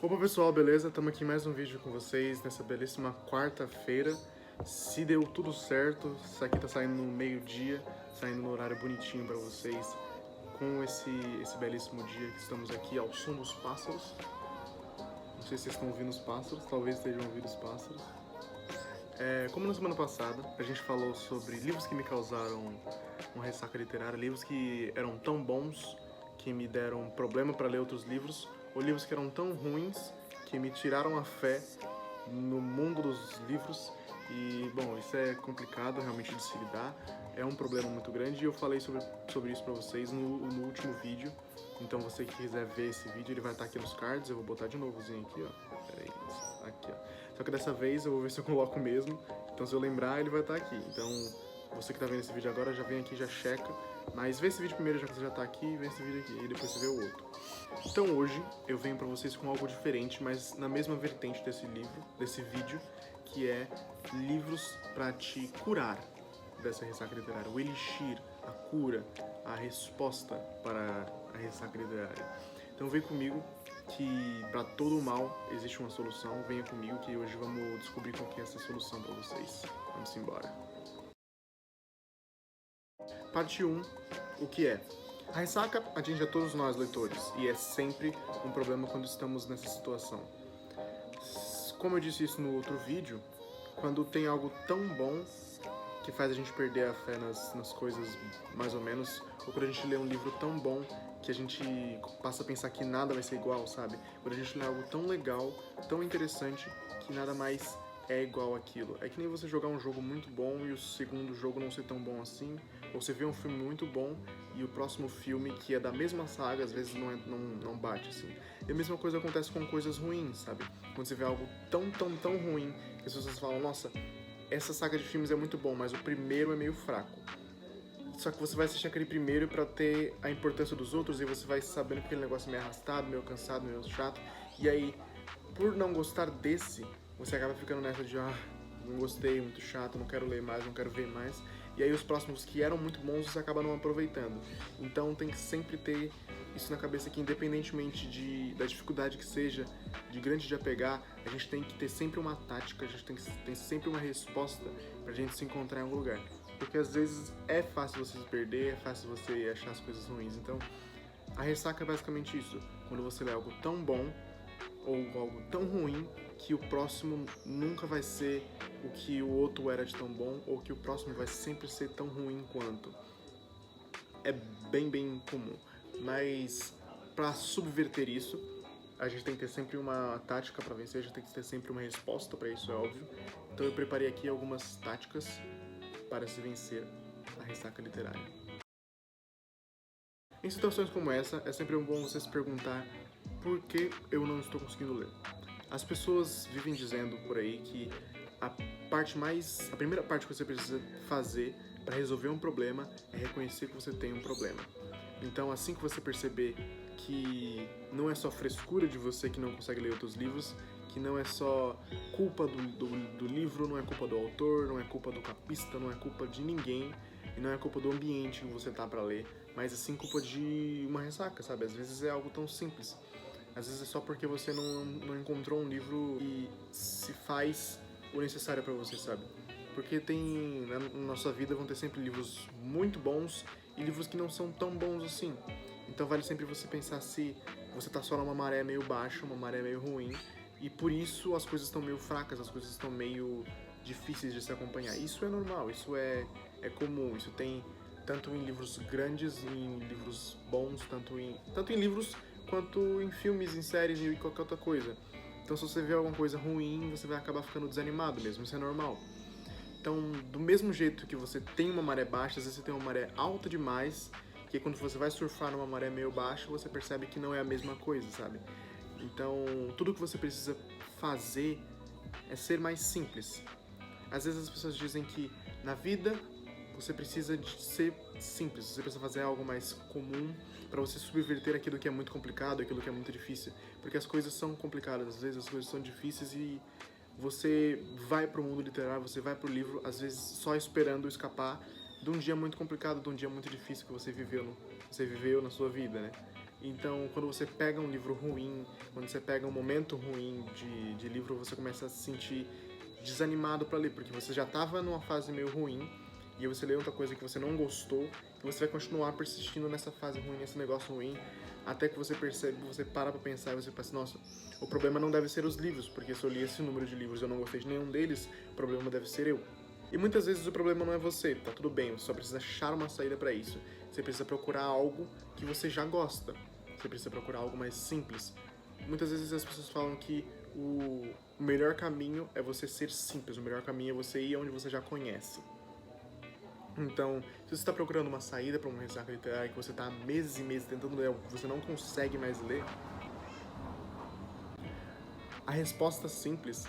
Opa pessoal, beleza? Estamos aqui em mais um vídeo com vocês nessa belíssima quarta-feira. Se deu tudo certo, isso aqui tá saindo no meio-dia, saindo no horário bonitinho para vocês, com esse belíssimo dia que estamos aqui ao som dos pássaros. Não sei se vocês estão ouvindo os pássaros, talvez estejam ouvindo os pássaros. Como na semana passada, a gente falou sobre livros que me causaram uma ressaca literária, livros que eram tão bons que me deram problema para ler outros livros, ou livros que eram tão ruins que me tiraram a fé no mundo dos livros. E, bom, isso é complicado realmente de se lidar, é um problema muito grande e eu falei sobre isso pra vocês no último vídeo. Então você que quiser ver esse vídeo, ele vai estar aqui nos cards, eu vou botar de novozinho aqui, ó. Pera aí, aqui, ó. Só que dessa vez eu vou ver se eu coloco mesmo, então se eu lembrar ele vai estar aqui. Então você que tá vendo esse vídeo agora, já vem aqui, já checa. Mas vê esse vídeo primeiro, já que você já tá aqui, vê esse vídeo aqui, e depois você vê o outro. Então hoje eu venho pra vocês com algo diferente, mas na mesma vertente desse vídeo, que é livros pra te curar dessa ressaca literária. O elixir, a cura, a resposta para a ressaca literária. Então vem comigo que para todo o mal existe uma solução. Venha comigo que hoje vamos descobrir qual que é essa solução pra vocês. Vamos embora. Parte 1. O que é? A ressaca atinge a todos nós, leitores, e é sempre um problema quando estamos nessa situação. Como eu disse isso no outro vídeo, quando tem algo tão bom que faz a gente perder a fé nas coisas mais ou menos, ou quando a gente lê um livro tão bom que a gente passa a pensar que nada vai ser igual, sabe? Quando a gente lê algo tão legal, tão interessante, que nada mais é igual àquilo. É que nem você jogar um jogo muito bom e o segundo jogo não ser tão bom assim, ou você vê um filme muito bom e o próximo filme, que é da mesma saga, às vezes não bate assim. E a mesma coisa acontece com coisas ruins, sabe? Quando você vê algo tão ruim, que as pessoas falam, nossa, essa saga de filmes é muito bom, mas o primeiro é meio fraco. Só que você vai assistir aquele primeiro pra ter a importância dos outros e você vai sabendo que aquele negócio é meio arrastado, meio cansado, meio chato. E aí, por não gostar desse, você acaba ficando nessa de, não gostei, muito chato, não quero ler mais, não quero ver mais. E aí os próximos que eram muito bons você acaba não aproveitando. Então tem que sempre ter isso na cabeça que independentemente da dificuldade que seja, de grande de apegar, a gente tem que ter sempre uma tática, a gente tem que ter sempre uma resposta pra gente se encontrar em algum lugar. Porque às vezes é fácil você se perder, é fácil você achar as coisas ruins. Então a ressaca é basicamente isso. Quando você lê algo tão bom ou algo tão ruim que o próximo nunca vai ser o que o outro era de tão bom, ou que o próximo vai sempre ser tão ruim quanto. É bem comum. Mas para subverter isso, a gente tem que ter sempre uma tática para vencer, a gente tem que ter sempre uma resposta para isso, é óbvio. Então eu preparei aqui algumas táticas para se vencer a ressaca literária. Em situações como essa, é sempre bom você se perguntar por que eu não estou conseguindo ler. As pessoas vivem dizendo por aí que a primeira parte que você precisa fazer para resolver um problema é reconhecer que você tem um problema. Então, assim que você perceber que não é só frescura de você que não consegue ler outros livros, que não é só culpa do livro, não é culpa do autor, não é culpa do capista, não é culpa de ninguém, e não é culpa do ambiente que você tá para ler, mas assim culpa de uma ressaca, sabe? Às vezes é algo tão simples. Às vezes é só porque você não encontrou um livro que se faz o necessário para você, sabe? Porque na nossa vida vão ter sempre livros muito bons e livros que não são tão bons assim. Então vale sempre você pensar se você tá só numa maré meio baixa, uma maré meio ruim, e por isso as coisas estão meio fracas, as coisas estão meio difíceis de se acompanhar. Isso é normal, isso é comum, isso tem tanto em livros grandes, em livros bons, tanto em livros quanto em filmes, em séries e qualquer outra coisa. Então se você vê alguma coisa ruim, você vai acabar ficando desanimado mesmo, isso é normal. Então, do mesmo jeito que você tem uma maré baixa, às vezes você tem uma maré alta demais, que quando você vai surfar numa maré meio baixa, você percebe que não é a mesma coisa, sabe? Então, tudo que você precisa fazer é ser mais simples. Às vezes as pessoas dizem que na vida você precisa de ser simples, você precisa fazer algo mais comum para você subverter aquilo que é muito complicado, aquilo que é muito difícil, porque as coisas são complicadas, às vezes as coisas são difíceis e você vai pro mundo literário, você vai pro livro, às vezes só esperando escapar de um dia muito complicado, de um dia muito difícil que você viveu na sua vida, né? Então, quando você pega um livro ruim, quando você pega um momento ruim de livro, você começa a se sentir desanimado para ler, porque você já estava numa fase meio ruim, e aí você lê outra coisa que você não gostou, e você vai continuar persistindo nessa fase ruim, nesse negócio ruim, até que você percebe, você para pra pensar e você pensa, nossa, o problema não deve ser os livros, porque se eu li esse número de livros e eu não gostei de nenhum deles, o problema deve ser eu. E muitas vezes o problema não é você, tá tudo bem, você só precisa achar uma saída para isso. Você precisa procurar algo que você já gosta. Você precisa procurar algo mais simples. Muitas vezes as pessoas falam que o melhor caminho é você ser simples, o melhor caminho é você ir onde você já conhece. Então, se você está procurando uma saída para uma ressaca literária que você está há meses e meses tentando ler algo que você não consegue mais ler, a resposta simples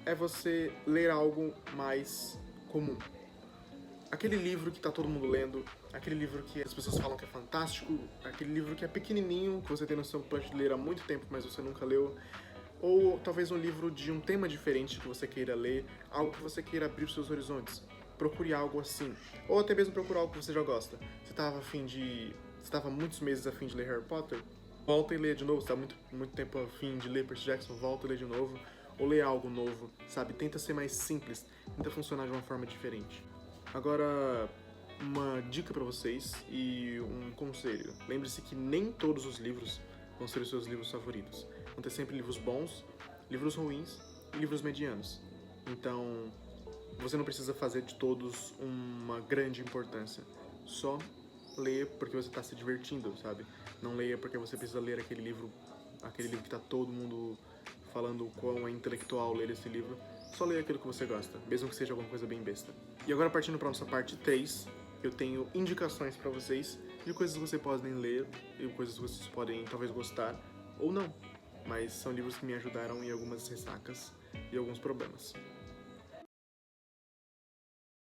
é você ler algo mais comum. Aquele livro que tá todo mundo lendo, aquele livro que as pessoas falam que é fantástico, aquele livro que é pequenininho, que você tem no seu prateleira há muito tempo, mas você nunca leu, ou talvez um livro de um tema diferente que você queira ler, algo que você queira abrir os seus horizontes. Procure algo assim, ou até mesmo procurar algo que você já gosta. Você estava muitos meses a fim de ler Harry Potter, volta e lê de novo. Você está muito tempo a fim de ler Percy Jackson, volta e lê de novo, ou lê algo novo, sabe? Tenta ser mais simples, tenta funcionar de uma forma diferente. Agora, uma dica pra vocês e um conselho. Lembre-se que nem todos os livros vão ser os seus livros favoritos. Vão ter sempre livros bons, livros ruins e livros medianos. Então, você não precisa fazer de todos uma grande importância. Só leia porque você está se divertindo, sabe? Não leia porque você precisa ler aquele livro que tá todo mundo falando o quão é intelectual ler esse livro. Só leia aquilo que você gosta, mesmo que seja alguma coisa bem besta. E agora, partindo para nossa parte 3, eu tenho indicações para vocês de coisas que vocês podem ler e coisas que vocês podem talvez gostar ou não, mas são livros que me ajudaram em algumas ressacas e alguns problemas.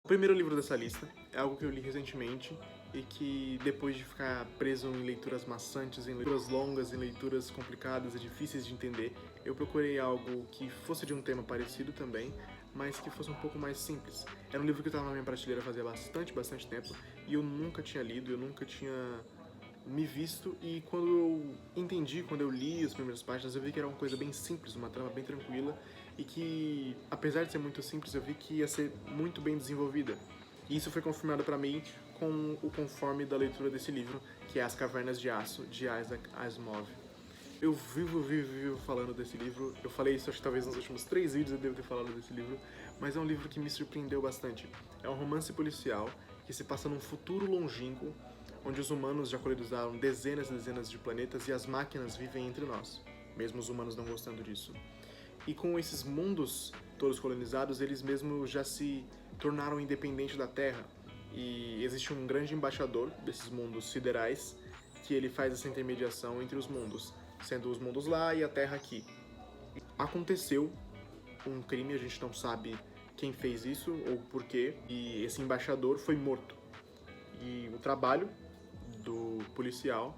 O primeiro livro dessa lista é algo que eu li recentemente e que, depois de ficar preso em leituras maçantes, em leituras longas, em leituras complicadas e difíceis de entender, eu procurei algo que fosse de um tema parecido também, mas que fosse um pouco mais simples. Era um livro que estava na minha prateleira fazia bastante tempo e eu nunca tinha lido, eu nunca tinha me visto, e quando eu li as primeiras páginas, eu vi que era uma coisa bem simples, uma trama bem tranquila e que, apesar de ser muito simples, eu vi que ia ser muito bem desenvolvida. E isso foi confirmado para mim com o conforme da leitura desse livro, que é As Cavernas de Aço, de Isaac Asimov. Eu vivo falando desse livro. Eu falei isso, acho que talvez nos últimos 3 vídeos eu devo ter falado desse livro, mas é um livro que me surpreendeu bastante. É um romance policial que se passa num futuro longínquo, onde os humanos já colonizaram dezenas e dezenas de planetas e as máquinas vivem entre nós, mesmo os humanos não gostando disso. E com esses mundos todos colonizados, eles mesmos já se tornaram independentes da Terra. E existe um grande embaixador desses mundos siderais que ele faz essa intermediação entre os mundos, sendo os mundos lá e a Terra aqui. Aconteceu um crime, a gente não sabe quem fez isso ou porquê, e esse embaixador foi morto. E o trabalho do policial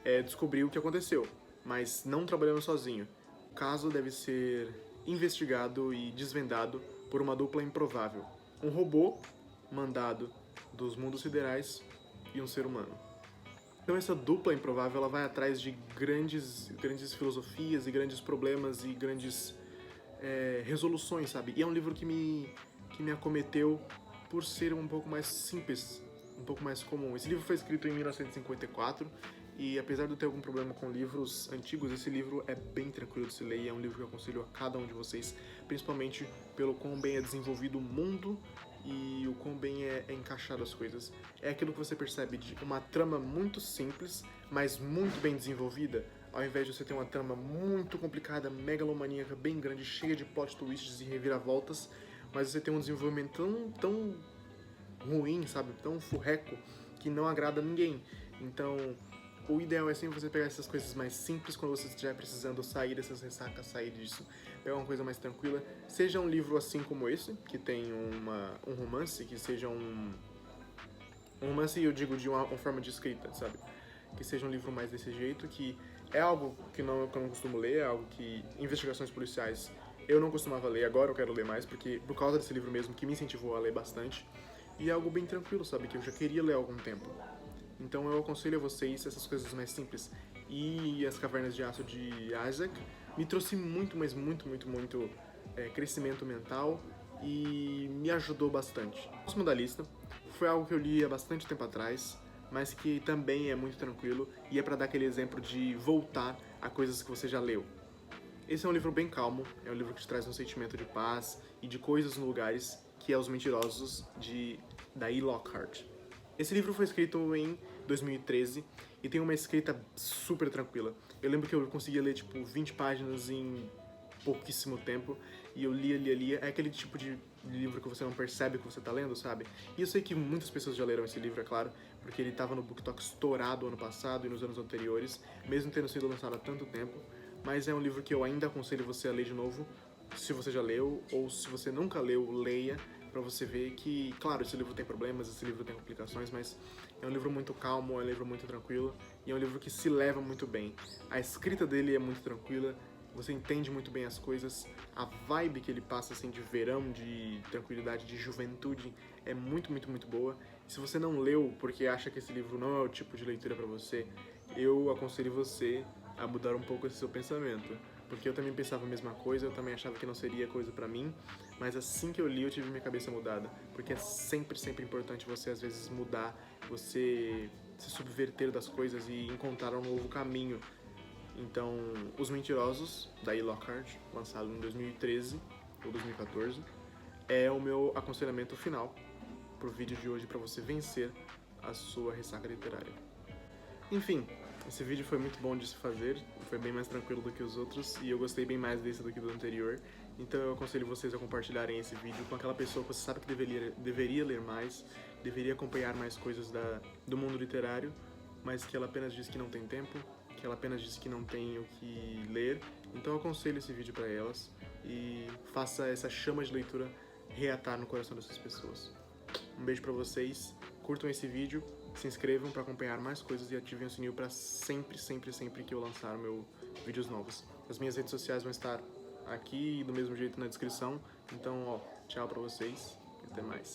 é descobrir o que aconteceu, mas não trabalhando sozinho. O caso deve ser investigado e desvendado por uma dupla improvável. Um robô mandado dos mundos siderais e um ser humano. Então essa dupla improvável ela vai atrás de grandes filosofias e grandes problemas e grandes resoluções, sabe? E é um livro que me acometeu por ser um pouco mais simples, um pouco mais comum. Esse livro foi escrito em 1954 e, apesar de eu ter algum problema com livros antigos, esse livro é bem tranquilo de se ler e é um livro que eu aconselho a cada um de vocês, principalmente pelo quão bem é desenvolvido o mundo e o quão bem é encaixado as coisas. É aquilo que você percebe de uma trama muito simples, mas muito bem desenvolvida, ao invés de você ter uma trama muito complicada, megalomaníaca, bem grande, cheia de plot twists e reviravoltas, mas você tem um desenvolvimento tão ruim, sabe? Tão furreco, que não agrada a ninguém. Então, o ideal é sempre você pegar essas coisas mais simples quando você estiver precisando sair dessas ressacas, sair disso. Pegar uma coisa mais tranquila. Seja um livro assim como esse, que tem um romance, que seja um romance, eu digo, de uma forma de escrita, sabe? Que seja um livro mais desse jeito, que é algo que eu não costumo ler, é algo que investigações policiais eu não costumava ler, agora eu quero ler mais, porque por causa desse livro mesmo, que me incentivou a ler bastante. E é algo bem tranquilo, sabe? Que eu já queria ler há algum tempo. Então eu aconselho a vocês essas coisas mais simples. E As Cavernas de Aço de Isaac me trouxe muito, mas muito crescimento mental e me ajudou bastante. O próximo da lista foi algo que eu li há bastante tempo atrás, mas que também é muito tranquilo e é para dar aquele exemplo de voltar a coisas que você já leu. Esse é um livro bem calmo, é um livro que te traz um sentimento de paz e de coisas no lugares, que é Os Mentirosos, da E. Lockhart. Esse livro foi escrito em 2013 e tem uma escrita super tranquila. Eu lembro que eu conseguia ler, tipo, 20 páginas em pouquíssimo tempo, e eu lia. É aquele tipo de livro que você não percebe que você tá lendo, sabe? E eu sei que muitas pessoas já leram esse livro, é claro, porque ele tava no BookTok estourado ano passado e nos anos anteriores, mesmo tendo sido lançado há tanto tempo. Mas é um livro que eu ainda aconselho você a ler de novo, se você já leu, ou se você nunca leu, leia, pra você ver que, claro, esse livro tem problemas, esse livro tem complicações, mas é um livro muito calmo, é um livro muito tranquilo, e é um livro que se leva muito bem. A escrita dele é muito tranquila, você entende muito bem as coisas, a vibe que ele passa, assim, de verão, de tranquilidade, de juventude, é muito boa. E se você não leu porque acha que esse livro não é o tipo de leitura pra você, eu aconselho você a mudar um pouco esse seu pensamento. Porque eu também pensava a mesma coisa, eu também achava que não seria coisa pra mim, mas assim que eu li eu tive minha cabeça mudada. Porque é sempre importante você às vezes mudar, você se subverter das coisas e encontrar um novo caminho. Então, Os Mentirosos, da E. Lockhart, lançado em 2013 ou 2014, é o meu aconselhamento final pro vídeo de hoje pra você vencer a sua ressaca literária. Enfim, esse vídeo foi muito bom de se fazer, foi bem mais tranquilo do que os outros e eu gostei bem mais desse do que do anterior, então eu aconselho vocês a compartilharem esse vídeo com aquela pessoa que você sabe que deveria ler mais, deveria acompanhar mais coisas do mundo literário, mas que ela apenas diz que não tem tempo, que ela apenas diz que não tem o que ler, então eu aconselho esse vídeo para elas e faça essa chama de leitura reatar no coração dessas pessoas. Um beijo pra vocês, curtam esse vídeo, se inscrevam para acompanhar mais coisas e ativem o sininho para sempre que eu lançar vídeos novos. As minhas redes sociais vão estar aqui do mesmo jeito na descrição, então ó, tchau pra vocês e até mais.